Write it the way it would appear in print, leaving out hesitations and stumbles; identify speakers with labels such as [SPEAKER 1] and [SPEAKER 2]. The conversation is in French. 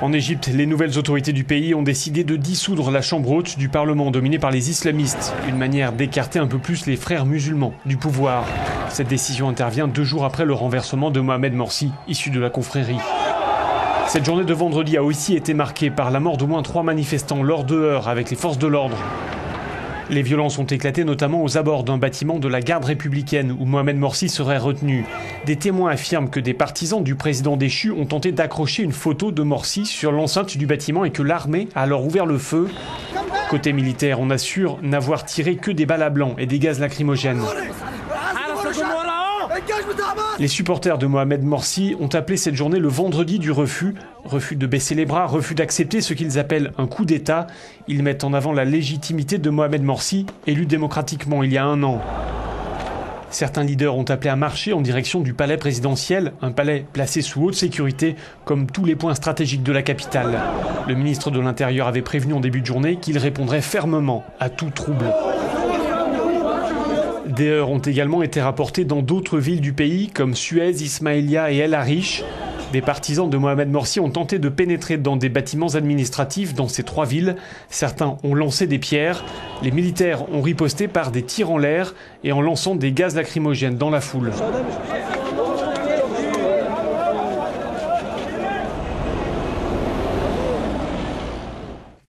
[SPEAKER 1] En Égypte, les nouvelles autorités du pays ont décidé de dissoudre la chambre haute du Parlement dominée par les islamistes, une manière d'écarter un peu plus les frères musulmans du pouvoir. Cette décision intervient 2 jours après le renversement de Mohamed Morsi, issu de la confrérie. Cette journée de vendredi a aussi été marquée par la mort d'au moins 3 manifestants lors de heurts avec les forces de l'ordre. Les violences ont éclaté notamment aux abords d'un bâtiment de la garde républicaine où Mohamed Morsi serait retenu. Des témoins affirment que des partisans du président déchu ont tenté d'accrocher une photo de Morsi sur l'enceinte du bâtiment et que l'armée a alors ouvert le feu. Côté militaire, on assure n'avoir tiré que des balles à blanc et des gaz lacrymogènes. Les supporters de Mohamed Morsi ont appelé cette journée le vendredi du refus. Refus de baisser les bras, refus d'accepter ce qu'ils appellent un coup d'État. Ils mettent en avant la légitimité de Mohamed Morsi, élu démocratiquement il y a 1 an. Certains leaders ont appelé à marcher en direction du palais présidentiel, un palais placé sous haute sécurité, comme tous les points stratégiques de la capitale. Le ministre de l'Intérieur avait prévenu en début de journée qu'il répondrait fermement à tout trouble. Des heurts ont également été rapportés dans d'autres villes du pays, comme Suez, Ismaïlia et El Arish. Des partisans de Mohamed Morsi ont tenté de pénétrer dans des bâtiments administratifs dans ces 3 villes. Certains ont lancé des pierres. Les militaires ont riposté par des tirs en l'air et en lançant des gaz lacrymogènes dans la foule.